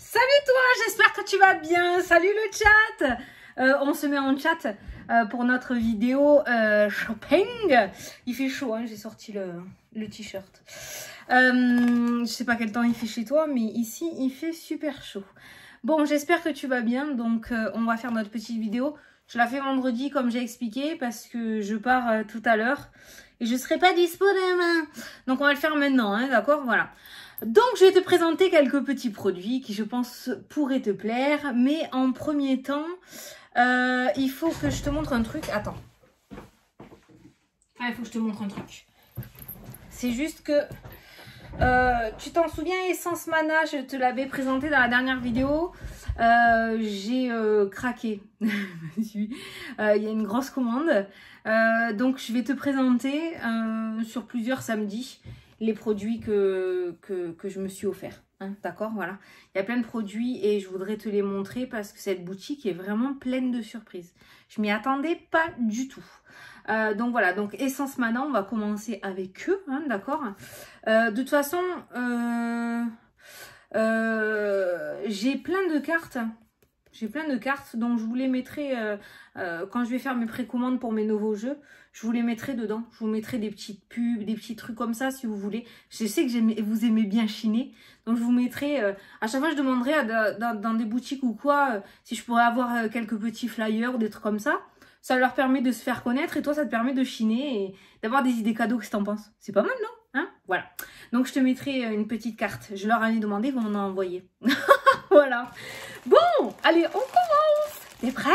Salut toi, j'espère que tu vas bien. Salut le chat. On se met en chat pour notre vidéo shopping. Il fait chaud, hein, j'ai sorti le t-shirt. Je sais pas quel temps il fait chez toi, mais ici il fait super chaud. Bon, j'espère que tu vas bien. Donc on va faire notre petite vidéo. Je la fais vendredi comme j'ai expliqué parce que je pars tout à l'heure et je serai pas dispo demain. Donc on va le faire maintenant, hein, d'accord? Voilà. Donc je vais te présenter quelques petits produits qui je pense pourraient te plaire. Mais en premier temps, il faut que je te montre un truc. Attends. Ah, il faut que je te montre un truc. C'est juste que tu t'en souviens, Essence Mana, je te l'avais présenté dans la dernière vidéo. J'ai craqué. Il y a une grosse commande. Donc je vais te présenter sur plusieurs samedis les produits que je me suis offert. Hein, d'accord, voilà. Il y a plein de produits et je voudrais te les montrer parce que cette boutique est vraiment pleine de surprises. Je m'y attendais pas du tout. Donc voilà, donc Essence Mana, on va commencer avec eux, hein, d'accord. De toute façon, j'ai plein de cartes. Donc je vous les mettrai quand je vais faire mes précommandes pour mes nouveaux jeux. Je vous les mettrai dedans. Je vous mettrai des petites pubs, des petits trucs comme ça si vous voulez. Je sais que vous aimez bien chiner. Donc je vous mettrai, à chaque fois je demanderai dans des boutiques ou quoi, si je pourrais avoir quelques petits flyers ou des trucs comme ça. Ça leur permet de se faire connaître et toi ça te permet de chiner et d'avoir des idées cadeaux. Qu'est-ce que t'en penses? C'est pas mal, non? Hein? Voilà. Donc je te mettrai une petite carte. Je leur en ai demandé, ils vont m'en envoyer. Voilà. Bon, allez, on commence. T'es prêt?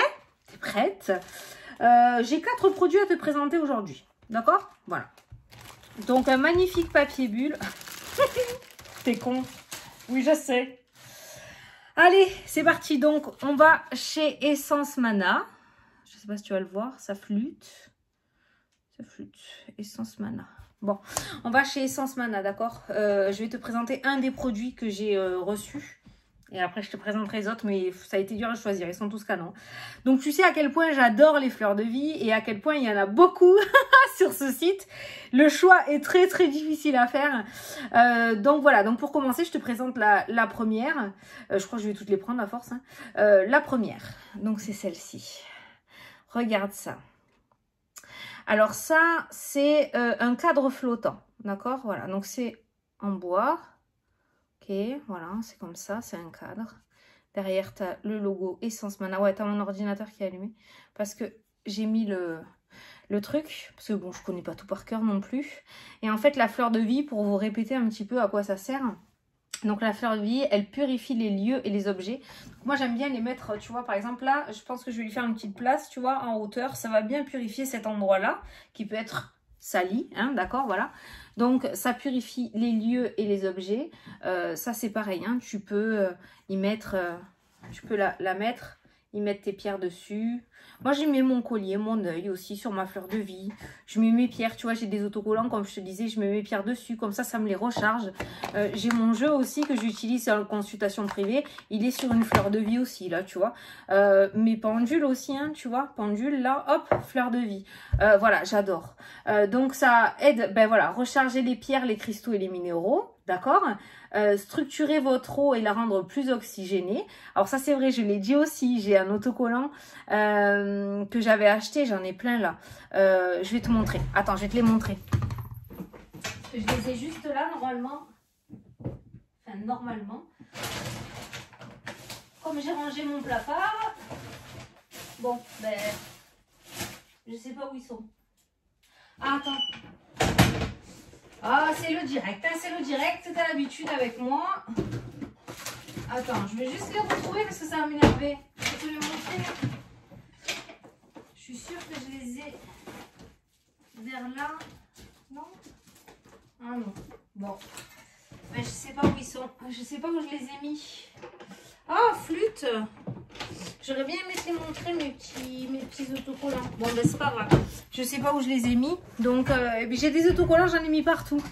T'es prête? J'ai 4 produits à te présenter aujourd'hui. D'accord? Voilà. Donc un magnifique papier bulle. T'es con. Oui, je sais. Allez, c'est parti. Donc on va chez Essence Mana. Je sais pas si tu vas le voir, ça flûte. Ça flûte. Essence Mana. Bon, on va chez Essence Mana, d'accord. Je vais te présenter un des produits que j'ai reçus. Et après, je te présenterai les autres, mais ça a été dur à choisir. Ils sont tous canons. Donc, tu sais à quel point j'adore les fleurs de vie et à quel point il y en a beaucoup sur ce site. Le choix est très, très difficile à faire. Donc, voilà. Donc, pour commencer, je te présente la première. Je crois que je vais toutes les prendre à force. Hein. La première. Donc, c'est celle-ci. Regarde ça. Alors, ça, c'est un cadre flottant. D'accord? Voilà. Donc, c'est en bois. Ok, voilà, c'est comme ça, c'est un cadre. Derrière, tu as le logo Essence Mana. Ouais, tu as mon ordinateur qui est allumé. Parce que j'ai mis le truc. Parce que bon, je connais pas tout par cœur non plus. Et en fait, la fleur de vie, pour vous répéter un petit peu à quoi ça sert. Donc, la fleur de vie, elle purifie les lieux et les objets. Donc, moi, j'aime bien les mettre, tu vois, par exemple, là, je pense que je vais lui faire une petite place, tu vois, en hauteur. Ça va bien purifier cet endroit-là, qui peut être sali, hein, d'accord, voilà. Donc, ça purifie les lieux et les objets. Ça, c'est pareil, hein, tu peux y mettre, tu peux la mettre, y mettre tes pierres dessus. Moi, j'y mets mon collier, mon œil aussi sur ma fleur de vie. Je mets mes pierres, tu vois, j'ai des autocollants, comme je te disais, je mets mes pierres dessus. Comme ça me les recharge. J'ai mon jeu aussi que j'utilise en consultation privée. Il est sur une fleur de vie aussi, là, tu vois. Mes pendules aussi, hein, tu vois. Pendule, là, hop, fleur de vie. Voilà, j'adore. Donc, ça aide, ben voilà, recharger les pierres, les cristaux et les minéraux. D'accord, structurer votre eau et la rendre plus oxygénée. Alors ça c'est vrai, je l'ai dit aussi, j'ai un autocollant que j'avais acheté, j'en ai plein là. Je vais te montrer. Attends, je vais te les montrer. Je les ai juste là normalement. Enfin normalement. Comme j'ai rangé mon placard. Bon, ben je sais pas où ils sont. Ah, attends. Ah, c'est le direct, hein, c'est le direct, t'as l'habitude avec moi. Attends, je vais juste les retrouver parce que ça va m'énerver. Je vais te les montrer. Je suis sûre que je les ai vers là. Non? Ah non. Bon. Mais je sais pas où ils sont. Je sais pas où je les ai mis. Ah, flûte. J'aurais bien aimé te les montrer, mes petits autocollants. Bon, ben c'est pas grave. Je sais pas où je les ai mis. Donc, j'ai des autocollants, j'en ai mis partout.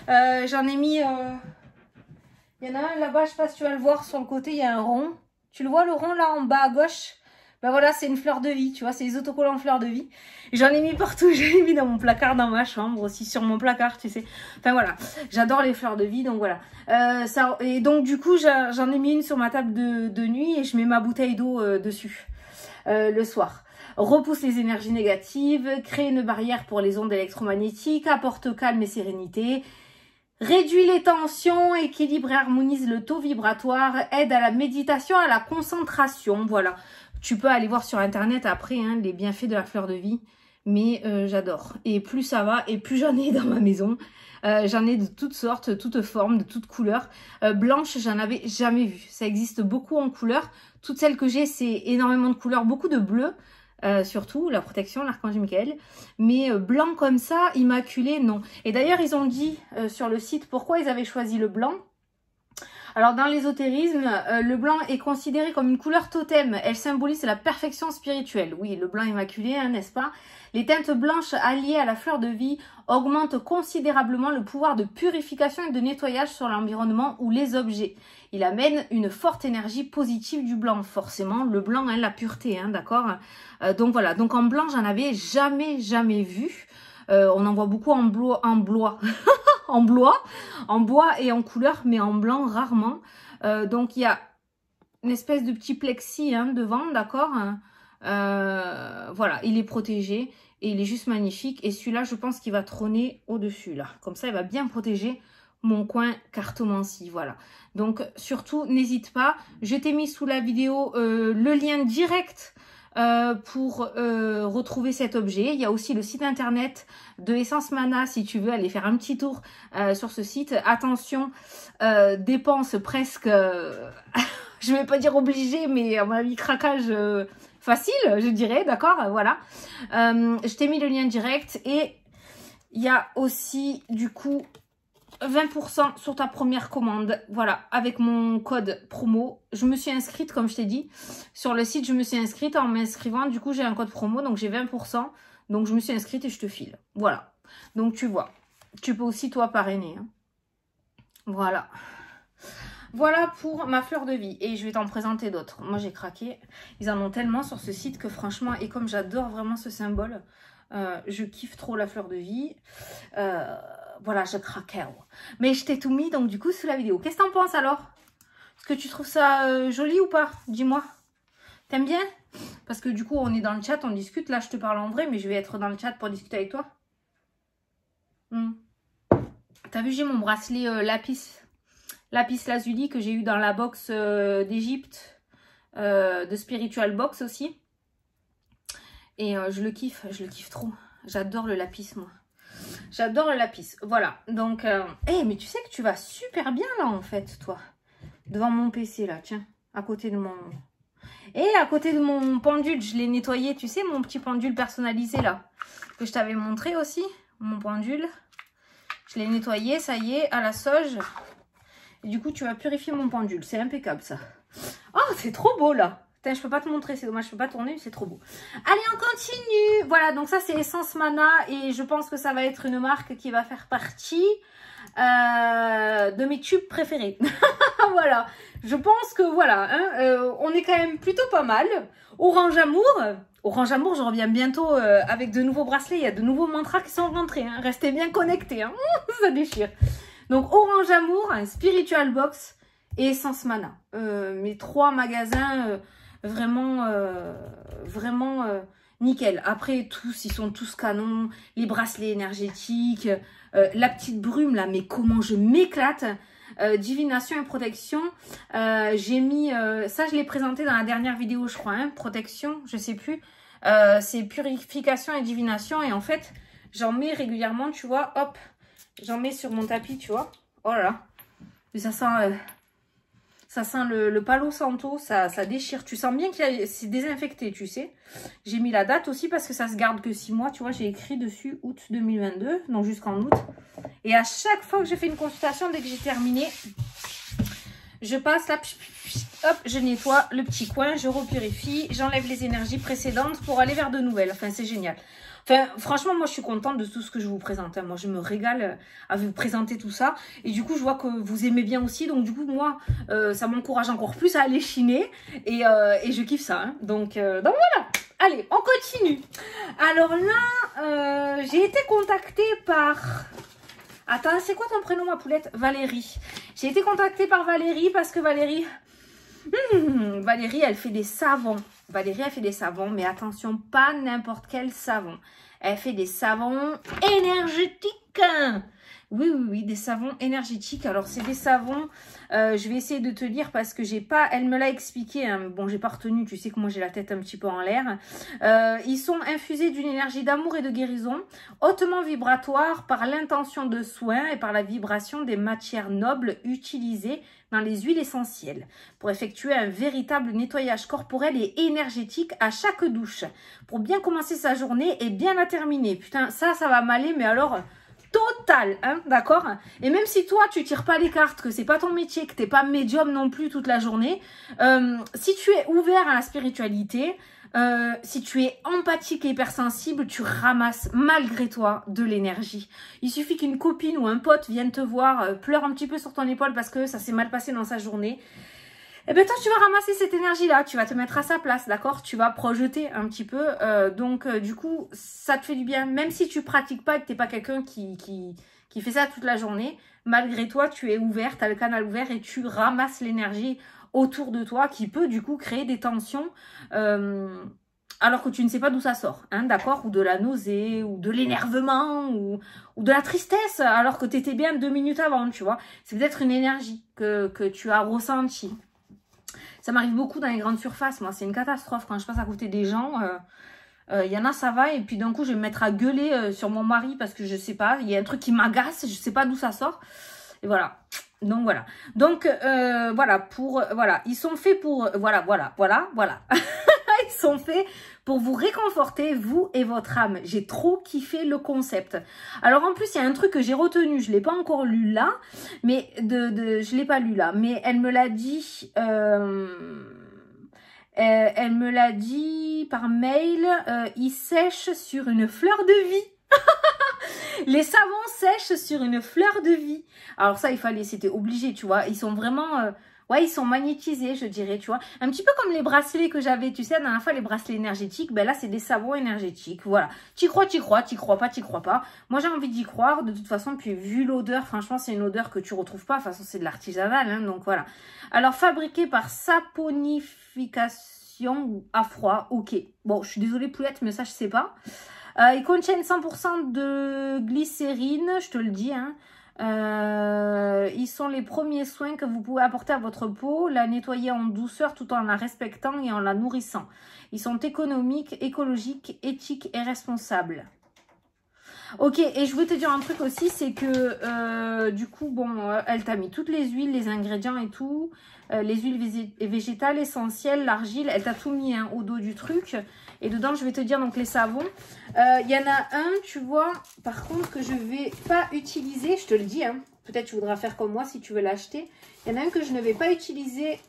J'en ai mis... Il y en a un là-bas, je sais pas si tu vas le voir, sur le côté, il y a un rond. Tu le vois, le rond, là, en bas à gauche? Ben voilà, c'est une fleur de vie, tu vois, c'est les autocollants fleurs de vie. J'en ai mis partout, j'en ai mis dans mon placard, dans ma chambre, aussi sur mon placard, tu sais. Enfin voilà, j'adore les fleurs de vie, donc voilà. Et donc du coup, j'en ai mis une sur ma table de nuit et je mets ma bouteille d'eau dessus le soir. Repousse les énergies négatives, crée une barrière pour les ondes électromagnétiques, apporte calme et sérénité, réduit les tensions, équilibre et harmonise le taux vibratoire, aide à la méditation, à la concentration, voilà. Tu peux aller voir sur internet après hein, les bienfaits de la fleur de vie, mais j'adore. Et plus ça va, et plus j'en ai dans ma maison. J'en ai de toutes sortes, toutes formes, de toutes couleurs. Blanche, j'en avais jamais vu. Ça existe beaucoup en couleurs. Toutes celles que j'ai, c'est énormément de couleurs, beaucoup de bleu. Surtout la protection, l'archange Michael, mais blanc comme ça, immaculé, non. Et d'ailleurs, ils ont dit sur le site pourquoi ils avaient choisi le blanc. Alors dans l'ésotérisme, le blanc est considéré comme une couleur totem. Elle symbolise la perfection spirituelle. Oui, le blanc immaculé, hein, n'est-ce pas? Les teintes blanches alliées à la fleur de vie augmentent considérablement le pouvoir de purification et de nettoyage sur l'environnement ou les objets. Il amène une forte énergie positive du blanc, forcément. Le blanc, hein, la pureté, hein, d'accord? Donc voilà, donc en blanc, j'en avais jamais vu. On en voit beaucoup en bois, en bois et en couleur, mais en blanc rarement. Donc il y a une espèce de petit plexi hein, devant, d'accord? Voilà, il est protégé et il est juste magnifique. Et celui-là, je pense qu'il va trôner au-dessus, là. Comme ça, il va bien protéger mon coin cartomancie, voilà. Donc surtout, n'hésite pas. Je t'ai mis sous la vidéo le lien direct pour retrouver cet objet. Il y a aussi le site internet de Essence Mana si tu veux aller faire un petit tour sur ce site. Attention, dépenses presque, je vais pas dire obligé, mais à mon avis craquage facile, je dirais, d'accord, voilà. Je t'ai mis le lien direct et il y a aussi du coup 20% sur ta première commande, voilà, avec mon code promo. Je me suis inscrite, comme je t'ai dit, sur le site, je me suis inscrite. En m'inscrivant, du coup, j'ai un code promo, donc j'ai 20%. Donc, je me suis inscrite et je te file. Voilà. Donc, tu vois, tu peux aussi, toi, parrainer. Hein. Voilà. Voilà pour ma fleur de vie. Et je vais t'en présenter d'autres. Moi, j'ai craqué. Ils en ont tellement sur ce site que franchement, et comme j'adore vraiment ce symbole, je kiffe trop la fleur de vie. Voilà, je craquais. Mais je t'ai tout mis, donc du coup, sous la vidéo. Qu'est-ce que t'en penses alors? Est-ce que tu trouves ça joli ou pas? Dis-moi. T'aimes bien? Parce que du coup, on est dans le chat, on discute. Là, je te parle en vrai, mais je vais être dans le chat pour discuter avec toi. T'as vu, j'ai mon bracelet lapis lazuli que j'ai eu dans la box d'Égypte, de Spiritual Box aussi. Et je le kiffe trop. J'adore le lapis, moi. J'adore le lapis. Voilà. Donc, mais tu sais que tu vas super bien là, en fait, toi. Devant mon PC, là. Tiens. À côté de mon... Et à côté de mon pendule, je l'ai nettoyé. Tu sais, mon petit pendule personnalisé, là. Que je t'avais montré aussi. Mon pendule. Je l'ai nettoyé, ça y est, à la sauge. Et du coup, tu vas purifier mon pendule. C'est impeccable, ça. Oh, c'est trop beau, là. Je peux pas te montrer, c'est dommage, je peux pas tourner, c'est trop beau. Allez, on continue. Voilà, donc ça, c'est Essence Mana. Et je pense que ça va être une marque qui va faire partie de mes tubes préférés. Voilà, je pense que voilà, hein, on est quand même plutôt pas mal. Orange Amour, je reviens bientôt avec de nouveaux bracelets. Il y a de nouveaux mantras qui sont rentrés. Hein. Restez bien connectés, hein. Ça déchire. Donc, Orange Amour, Spiritual Box et Essence Mana. Mes 3 magasins... vraiment nickel. Après, tous, ils sont tous canons. Les bracelets énergétiques. La petite brume, là, mais comment je m'éclate. Divination et protection. J'ai mis... ça, je l'ai présenté dans la dernière vidéo, je crois. Hein, protection, je sais plus. C'est purification et divination. Et en fait, j'en mets régulièrement, tu vois. Hop, j'en mets sur mon tapis, tu vois. Oh là là. Mais ça sent... ça sent le Palo Santo, ça déchire. Tu sens bien que c'est désinfecté, tu sais. J'ai mis la date aussi parce que ça se garde que 6 mois. Tu vois, j'ai écrit dessus août 2022, donc jusqu'en août. Et à chaque fois que je fais une consultation, dès que j'ai terminé, je passe là, hop, je nettoie le petit coin, je repurifie, j'enlève les énergies précédentes pour aller vers de nouvelles. Enfin, c'est génial. Enfin, franchement, moi, je suis contente de tout ce que je vous présente. Hein. Moi, je me régale à vous présenter tout ça. Et du coup, je vois que vous aimez bien aussi. Donc, du coup, moi, ça m'encourage encore plus à aller chiner. Et je kiffe ça. Hein. Donc voilà. Allez, on continue. Alors là, j'ai été contactée par... Attends, c'est quoi ton prénom, ma poulette? Valérie. J'ai été contactée par Valérie parce que Valérie... Valérie, elle fait des savons. Valérie, elle fait des savons, mais attention, pas n'importe quel savon. Elle fait des savons énergétiques. Oui, oui, oui, des savons énergétiques. Alors, c'est des savons, je vais essayer de te lire parce que j'ai pas, elle me l'a expliqué. Hein. Bon, j'ai pas retenu, tu sais que moi, j'ai la tête un petit peu en l'air. Ils sont infusés d'une énergie d'amour et de guérison, hautement vibratoire par l'intention de soin et par la vibration des matières nobles utilisées dans les huiles essentielles pour effectuer un véritable nettoyage corporel et énergétique à chaque douche pour bien commencer sa journée et bien la terminer. Putain, ça va m'aller, mais alors total, hein, d'accord? Et même si toi, tu tires pas les cartes, que c'est pas ton métier, que t'es pas médium non plus toute la journée, si tu es ouvert à la spiritualité, si tu es empathique et hypersensible, tu ramasses malgré toi de l'énergie. Il suffit qu'une copine ou un pote vienne te voir, pleure un petit peu sur ton épaule parce que ça s'est mal passé dans sa journée. Et bien toi, tu vas ramasser cette énergie-là, tu vas te mettre à sa place, d'accord? Tu vas projeter un petit peu. Donc, du coup, ça te fait du bien. Même si tu pratiques pas et que tu n'es pas quelqu'un qui fait ça toute la journée, malgré toi, tu es ouvert, tu as le canal ouvert et tu ramasses l'énergie autour de toi qui peut, du coup, créer des tensions alors que tu ne sais pas d'où ça sort, hein, d'accord? Ou de la nausée, ou de l'énervement, ou de la tristesse, alors que tu étais bien 2 minutes avant, tu vois? C'est peut-être une énergie que tu as ressentie. Ça m'arrive beaucoup dans les grandes surfaces, moi. C'est une catastrophe quand je passe à côté des gens. Y en a, ça va. Et puis d'un coup, je vais me mettre à gueuler sur mon mari parce que je sais pas. Il y a un truc qui m'agace. Je sais pas d'où ça sort. Et voilà. Donc voilà. Donc voilà. Voilà. Ils sont faits pour... Voilà. Ils sont faits pour vous réconforter, vous et votre âme. J'ai trop kiffé le concept. Alors en plus, il y a un truc que j'ai retenu, je ne l'ai pas encore lu là, mais je l'ai pas lu là, mais elle me l'a dit, elle me l'a dit par mail, il sèche sur une fleur de vie. Les savons sèchent sur une fleur de vie. Alors ça, c'était obligé, tu vois. Ils sont vraiment... ouais, ils sont magnétisés, je dirais, tu vois. Un petit peu comme les bracelets que j'avais, tu sais, la dernière fois, les bracelets énergétiques. Ben là, c'est des savons énergétiques, voilà. T'y crois, t'y crois pas. Moi, j'ai envie d'y croire, de toute façon. Puis, vu l'odeur, franchement, c'est une odeur que tu retrouves pas. De toute façon, c'est de l'artisanal, hein, donc voilà. Alors, fabriqué par saponification ou à froid, ok. Bon, je suis désolée, Poulette, mais ça, je sais pas. Ils contiennent 100% de glycérine, je te le dis, hein. Ils sont les premiers soins que vous pouvez apporter à votre peau, la nettoyer en douceur tout en la respectant et en la nourrissant. Ils sont économiques, écologiques, éthiques et responsables. Ok, et je voulais te dire un truc aussi, c'est que du coup, bon, elle t'a mis toutes les huiles, les ingrédients et tout, les huiles végétales essentielles, l'argile, elle t'a tout mis hein, au dos du truc. Et dedans, je vais te dire donc les savons. Il y en a un, tu vois, par contre, que je ne vais pas utiliser, je te le dis, hein. Peut-être tu voudras faire comme moi si tu veux l'acheter. Il y en a un que je ne vais pas utiliser,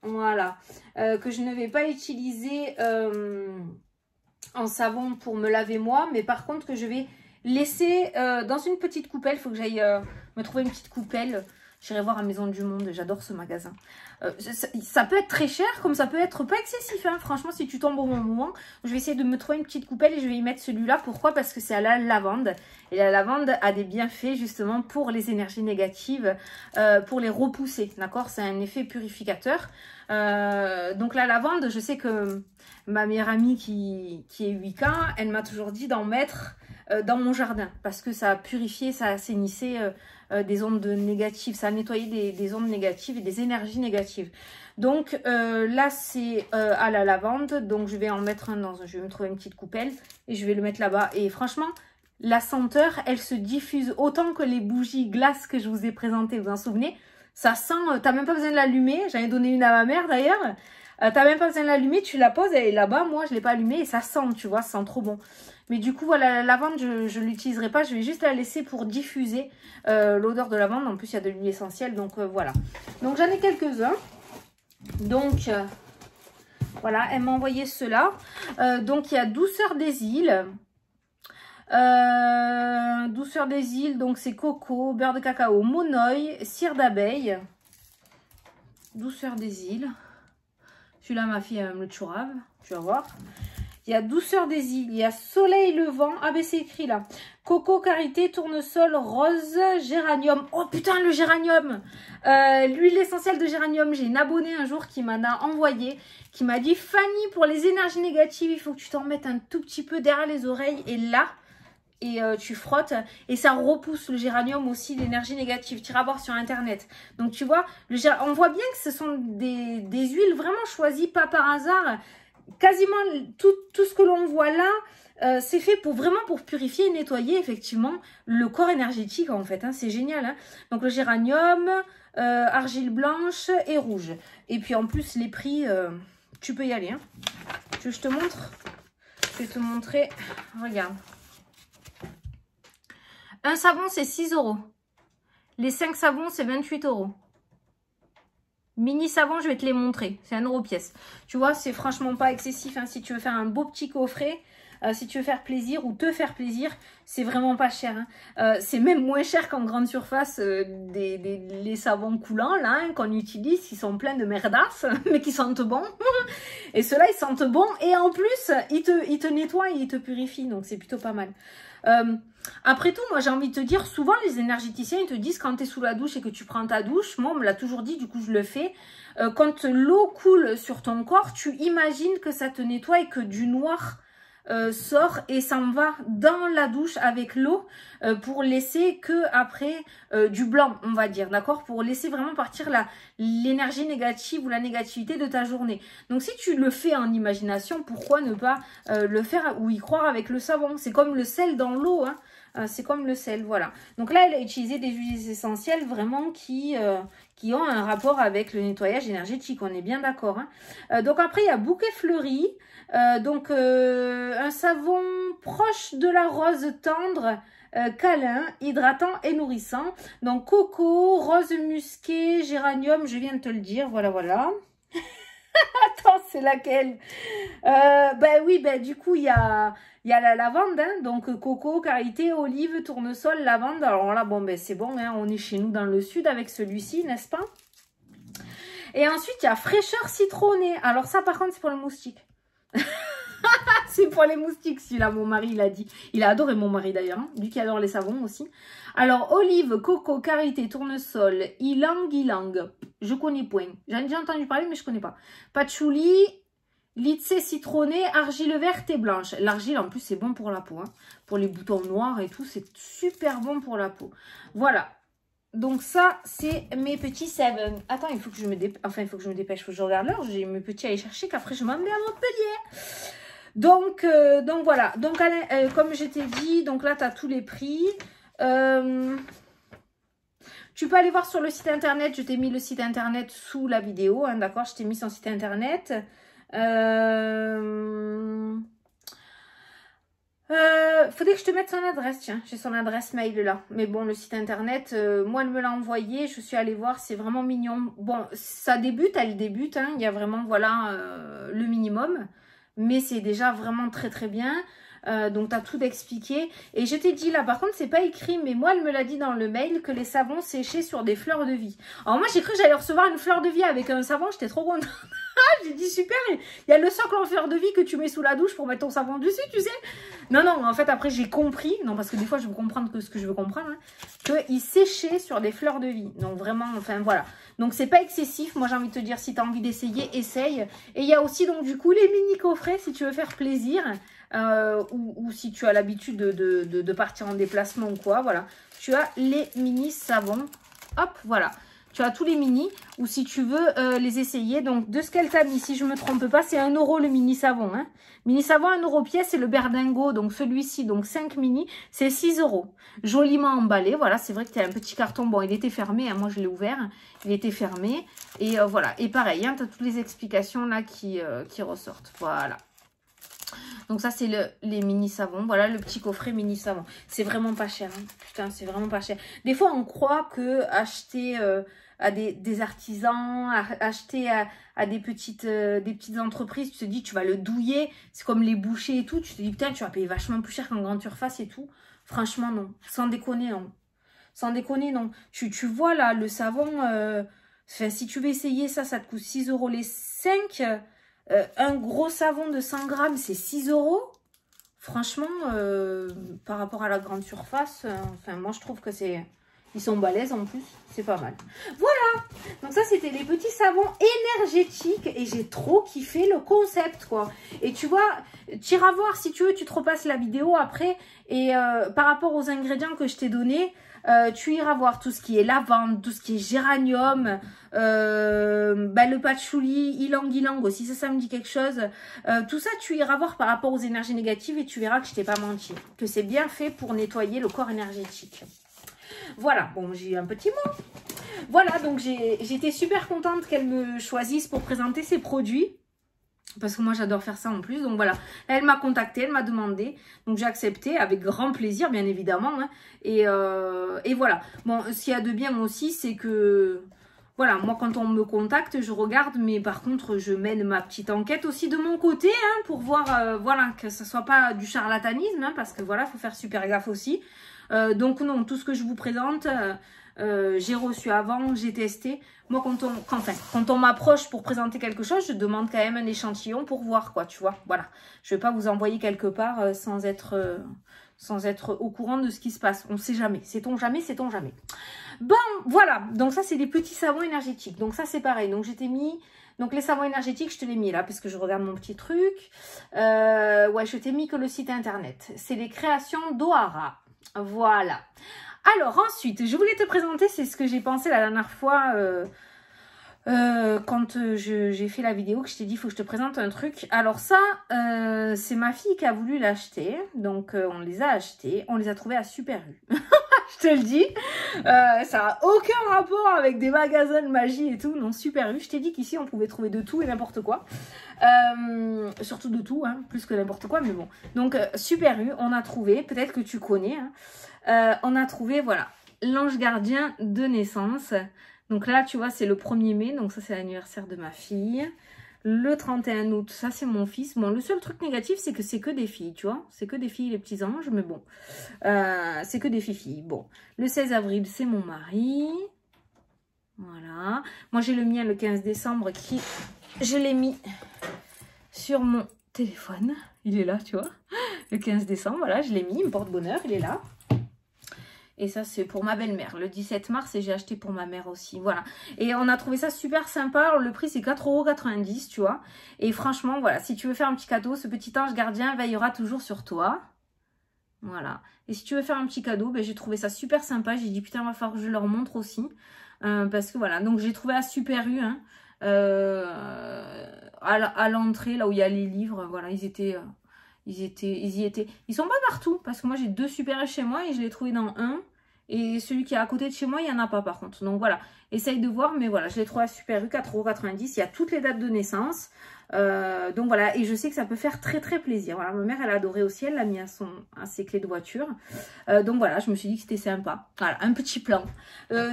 voilà, que je ne vais pas utiliser en savon pour me laver moi, mais par contre que je vais laisser dans une petite coupelle. Il faut que j'aille me trouver une petite coupelle. J'irai voir à Maison du Monde, j'adore ce magasin. Ça peut être très cher, comme ça peut être pas excessif. Hein. Franchement, si tu tombes au bon moment, je vais essayer de me trouver une petite coupelle et je vais y mettre celui-là. Pourquoi? Parce que c'est à la lavande. Et la lavande a des bienfaits justement pour les énergies négatives, pour les repousser. D'accord? C'est un effet purificateur. Donc la lavande, je sais que ma meilleure amie qui est 8K, elle m'a toujours dit d'en mettre dans mon jardin. Parce que ça a purifié, ça assainissait... des ondes négatives, ça a nettoyé des ondes négatives et des énergies négatives. Donc là c'est à la lavande, donc je vais en mettre un dans, je vais me trouver une petite coupelle et je vais le mettre là-bas. Et franchement, la senteur, elle se diffuse autant que les bougies glaces que je vous ai présentées, vous vous en souvenez? Ça sent, t'as même pas besoin de l'allumer, j'en ai donné une à ma mère d'ailleurs. T'as même pas besoin de l'allumer, tu la poses, elle est là-bas, moi je l'ai pas allumée et ça sent, tu vois, ça sent trop bon. Mais du coup, voilà, la lavande, je ne l'utiliserai pas. Je vais juste la laisser pour diffuser l'odeur de lavande. En plus, il y a de l'huile essentielle. Donc, voilà. Donc, j'en ai quelques-uns. Donc, voilà, elle m'a envoyé ceux-là. Donc, il y a douceur des îles. Douceur des îles, donc c'est coco, beurre de cacao, monoï, cire d'abeille. Douceur des îles. Celui-là, ma fille, elle me le chourave. Tu vas voir. Il y a douceur des îles, il y a soleil levant. Ah ben c'est écrit là. Coco, karité, tournesol, rose, géranium. Oh putain, le géranium. L'huile essentielle de géranium. J'ai une abonnée un jour qui m'en a envoyé, qui m'a dit, Fanny, pour les énergies négatives, il faut que tu t'en mettes un tout petit peu derrière les oreilles et là. Et tu frottes et ça repousse le géranium aussi, l'énergie négative. Tu iras voir sur internet. Donc tu vois, on voit bien que ce sont des huiles vraiment choisies, pas par hasard. Quasiment tout ce que l'on voit là, c'est fait vraiment pour purifier et nettoyer effectivement le corps énergétique en fait. Hein, c'est génial. Hein. Donc le géranium, argile blanche et rouge. Et puis en plus les prix, tu peux y aller. Hein. Tu veux que je te montre? Je vais te montrer. Regarde. Un savon, c'est 6 €. Les 5 savons, c'est 28 €. Mini savon, je vais te les montrer. C'est 1 € pièce. Tu vois, c'est franchement pas excessif. Hein, si tu veux faire un beau petit coffret, si tu veux faire plaisir ou te faire plaisir, c'est vraiment pas cher. Hein. C'est même moins cher qu'en grande surface les savons coulants là hein, qu'on utilise, qui sont pleins de merdasses, mais qui sentent bon. Et ceux-là, ils sentent bon. Et en plus, ils te nettoient et ils te purifient. Donc, c'est plutôt pas mal. Après tout, moi j'ai envie de te dire, souvent les énergéticiens ils te disent quand tu es sous la douche et que tu prends ta douche, moi on me l'a toujours dit, du coup je le fais, quand l'eau coule sur ton corps, tu imagines que ça te nettoie et que du noir sort et s'en va dans la douche avec l'eau pour laisser que après du blanc on va dire, d'accord, pour laisser vraiment partir l'énergie négative ou la négativité de ta journée. Donc si tu le fais en imagination, pourquoi ne pas le faire ou y croire avec le savon? C'est comme le sel dans l'eau hein. C'est comme le sel, voilà. Donc là, elle a utilisé des huiles essentielles vraiment qui ont un rapport avec le nettoyage énergétique, on est bien d'accord. Hein. Donc après, il y a bouquet fleuri, un savon proche de la rose tendre, câlin, hydratant et nourrissant. Donc coco, rose musqué, géranium, je viens de te le dire, voilà, voilà. Attends, c'est laquelle? Ben oui, ben du coup, il y a la lavande, hein, donc coco, karité, olive, tournesol, lavande. Alors là, bon, ben c'est bon, hein, on est chez nous dans le sud avec celui-ci, n'est-ce pas? Et ensuite, il y a fraîcheur citronnée. Alors ça, par contre, c'est pour le moustique. C'est pour les moustiques, celui-là, mon mari, il a dit. Il a adoré mon mari, d'ailleurs, hein, lui qui adore les savons aussi. Alors, olive, coco, karité, tournesol, ylang-ylang. Je connais point. J'en ai déjà entendu parler, mais je connais pas. Patchouli, lycée citronné, argile verte et blanche. L'argile, en plus, c'est bon pour la peau. Hein. Pour les boutons noirs et tout, c'est super bon pour la peau. Voilà. Donc ça, c'est mes petits savons. Attends, il faut que je me dépêche. Enfin, il faut que je me dépêche. Il faut que je regarde l'heure. J'ai mes petits à aller chercher, qu'après, je m'en vais à Montpellier. Donc voilà. Donc, comme je t'ai dit, donc là, tu as tous les prix. Tu peux aller voir sur le site internet. Je t'ai mis le site internet sous la vidéo. Hein, d'accord, je t'ai mis son site internet. Faudrait que je te mette son adresse, tiens, j'ai son adresse mail là. Mais bon, le site internet, moi elle me l'a envoyé, je suis allée voir, c'est vraiment mignon. Bon, ça débute, elle débute, hein, il y a vraiment, voilà, le minimum. Mais c'est déjà vraiment très très bien. Donc tu as tout expliqué. Et je t'ai dit là, par contre, c'est pas écrit, mais moi elle me l'a dit dans le mail que les savons séchaient sur des fleurs de vie. Alors moi j'ai cru que j'allais recevoir une fleur de vie avec un savon, j'étais trop contente. J'ai dit super, il y a le socle en fleur de vie que tu mets sous la douche pour mettre ton savon dessus, tu sais. Non, non, en fait après j'ai compris, non parce que des fois je veux comprendre que ce que je veux comprendre, hein, qu'il séchait sur des fleurs de vie. Donc vraiment, enfin voilà. Donc c'est pas excessif, moi j'ai envie de te dire, si tu as envie d'essayer, essaye. Et il y a aussi donc du coup les mini coffrets si tu veux faire plaisir. Ou si tu as l'habitude de partir en déplacement ou quoi, voilà. Tu as les mini savons, hop, voilà. Tu as tous les mini, ou si tu veux les essayer, donc de ce qu'elle t'a mis, si je me trompe pas, c'est 1 € le mini savon. Hein. Mini savon 1 € pièce, c'est le Berdingo, donc celui-ci, donc 5 mini, c'est 6 €. Joliment emballé, voilà, c'est vrai que tu as un petit carton, bon il était fermé, hein, moi je l'ai ouvert, il était fermé, et voilà, et pareil, hein, tu as toutes les explications là qui ressortent, voilà. Donc ça, c'est les mini savons. Voilà, le petit coffret mini savon. C'est vraiment pas cher. Hein. Putain, c'est vraiment pas cher. Des fois, on croit que acheter des artisans, acheter à des petites entreprises. Tu te dis, tu vas le douiller. C'est comme les bouchers et tout. Tu te dis, putain, tu vas payer vachement plus cher qu'en grande surface et tout. Franchement, non. Sans déconner, non. Sans déconner, non. Tu vois, là, le savon, si tu veux essayer ça, ça te coûte 6 € les 5. Un gros savon de 100 grammes, c'est 6 €. Franchement, par rapport à la grande surface, enfin, moi, je trouve que c'est... Ils sont balèzes en plus, c'est pas mal. Voilà, donc ça, c'était les petits savons énergétiques et j'ai trop kiffé le concept, quoi. Et tu vois, tu iras voir si tu veux, tu te repasses la vidéo après. Et par rapport aux ingrédients que je t'ai donnés, tu iras voir tout ce qui est lavande, tout ce qui est géranium, le patchouli, ylang-ylang aussi, ça me dit quelque chose. Tout ça, tu iras voir par rapport aux énergies négatives et tu verras que je t'ai pas menti, que c'est bien fait pour nettoyer le corps énergétique. Voilà, bon, j'ai eu un petit mot. Voilà, donc j'étais super contente qu'elle me choisisse pour présenter ses produits. Parce que moi, j'adore faire ça en plus. Donc voilà, elle m'a contactée, elle m'a demandé. Donc j'ai accepté avec grand plaisir, bien évidemment. Hein. Et voilà. Bon, ce qu'il y a de bien aussi, c'est que... Voilà, moi, quand on me contacte, je regarde. Mais par contre, je mène ma petite enquête aussi de mon côté. Hein, pour voir, voilà, que ce ne soit pas du charlatanisme. Hein, parce que voilà, il faut faire super gaffe aussi. Donc non, tout ce que je vous présente, j'ai reçu avant, j'ai testé. Moi, quand on m'approche pour présenter quelque chose, je demande quand même un échantillon pour voir, quoi, tu vois. Voilà, je ne vais pas vous envoyer quelque part sans être au courant de ce qui se passe. On ne sait jamais, sait-on jamais, sait-on jamais. Bon, voilà, donc ça, c'est des petits savons énergétiques. Donc ça, c'est pareil. Donc je t'ai mis... Donc les savons énergétiques, je te l'ai mis là, parce que je regarde mon petit truc. Ouais, je t'ai mis que le site internet. C'est les créations d'Ohara. Voilà. Alors ensuite, je voulais te présenter, c'est ce que j'ai pensé la dernière fois quand j'ai fait la vidéo, que je t'ai dit, il faut que je te présente un truc. Alors ça, c'est ma fille qui a voulu l'acheter. Donc on les a achetés, on les a trouvés à Super U. Je te le dis, ça n'a aucun rapport avec des magasins de magie et tout. Non, Super U, je t'ai dit qu'ici on pouvait trouver de tout et n'importe quoi. Surtout de tout, hein, plus que n'importe quoi, mais bon. Donc Super U, on a trouvé, peut-être que tu connais, hein, on a trouvé, voilà, l'ange gardien de naissance. Donc là, tu vois, c'est le 1er mai, donc ça c'est l'anniversaire de ma fille. Le 31 août, ça c'est mon fils. Bon, le seul truc négatif, c'est que c'est que des filles, tu vois. C'est que des filles, les petits anges, mais bon. C'est que des filles. Bon, le 16 avril, c'est mon mari. Voilà. Moi, j'ai le mien le 15 décembre qui... Je l'ai mis sur mon téléphone. Il est là, tu vois. Le 15 décembre, voilà, je l'ai mis. Il me porte bonheur, il est là. Et ça, c'est pour ma belle-mère. Le 17 mars, et j'ai acheté pour ma mère aussi. Voilà. Et on a trouvé ça super sympa. Alors, le prix, c'est 4,90 €, tu vois. Et franchement, voilà. Si tu veux faire un petit cadeau, ce petit ange gardien veillera toujours sur toi. Voilà. Et si tu veux faire un petit cadeau, ben, j'ai trouvé ça super sympa. J'ai dit, putain, il va falloir que je leur montre aussi. Parce que voilà. Donc, j'ai trouvé à Super U, hein, à l'entrée, là où il y a les livres. Voilà, ils y étaient. Ils sont pas partout. Parce que moi, j'ai 2 Super U chez moi et je l'ai trouvé dans un. Et celui qui est à côté de chez moi, il n'y en a pas par contre. Donc voilà, essaye de voir. Mais voilà, je l'ai trouvé à Super U, 4,90 €. Il y a toutes les dates de naissance. Donc voilà, et je sais que ça peut faire très très plaisir. Voilà, ma mère, elle a adoré aussi. Elle l'a mis à ses clés de voiture. Donc voilà, je me suis dit que c'était sympa. Voilà, un petit plan.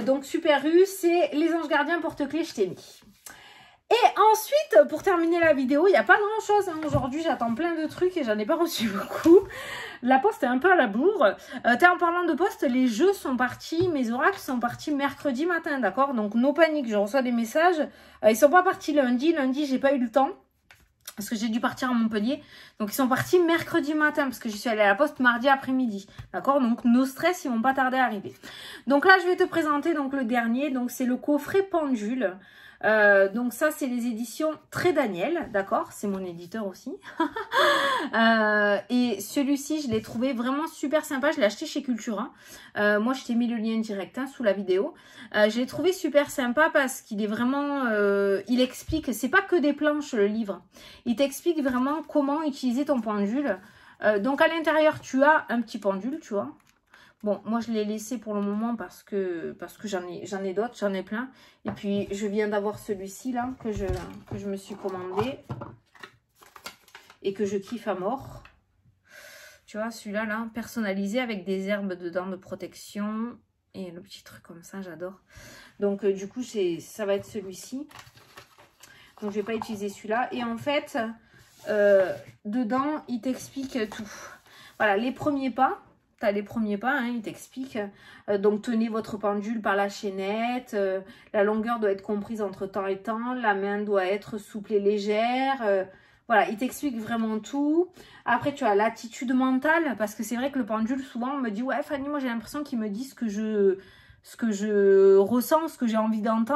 Donc Super U, c'est les anges gardiens porte-clés, je t'ai mis. Et ensuite, pour terminer la vidéo, il n'y a pas grand chose. Hein. Aujourd'hui, j'attends plein de trucs et j'en ai pas reçu beaucoup. La poste est un peu à la bourre. En parlant de poste, les jeux sont partis, mes oracles sont partis mercredi matin, d'accord? Donc, no panique, je reçois des messages. Ils sont pas partis lundi. Lundi, j'ai pas eu le temps. Parce que j'ai dû partir à Montpellier. Donc, ils sont partis mercredi matin. Parce que je suis allée à la poste mardi après-midi. D'accord? Donc, no stress, ils vont pas tarder à arriver. Donc là, je vais te présenter donc le dernier. Donc, c'est le coffret pendule. Donc ça, c'est les éditions Très Daniel, d'accord? C'est mon éditeur aussi. Et celui-ci, je l'ai trouvé vraiment super sympa. Je l'ai acheté chez Cultura. Moi, je t'ai mis le lien direct hein, sous la vidéo. Je l'ai trouvé super sympa parce qu'il est vraiment... il explique, c'est pas que des planches le livre. Il t'explique vraiment comment utiliser ton pendule. Donc à l'intérieur, tu as un petit pendule, tu vois. Bon, moi, je l'ai laissé pour le moment parce que j'en ai d'autres, j'en ai plein. Et puis, je viens d'avoir celui-ci, là, que je me suis commandé. Et que je kiffe à mort. Tu vois, celui-là, là, personnalisé avec des herbes dedans de protection. Et le petit truc comme ça, j'adore. Donc, du coup, ça va être celui-ci. Donc, je vais pas utiliser celui-là. Et en fait, dedans, il t'explique tout. Voilà, les premiers pas. Tu as les premiers pas, hein, il t'explique. Donc, tenez votre pendule par la chaînette. La longueur doit être comprise entre temps et temps. La main doit être souple et légère. Voilà, il t'explique vraiment tout. Après, tu as l'attitude mentale. Parce que c'est vrai que le pendule, souvent, on me dit « Ouais, Fanny, moi, j'ai l'impression qu'il me dit ce que je ressens, ce que j'ai envie d'entendre. »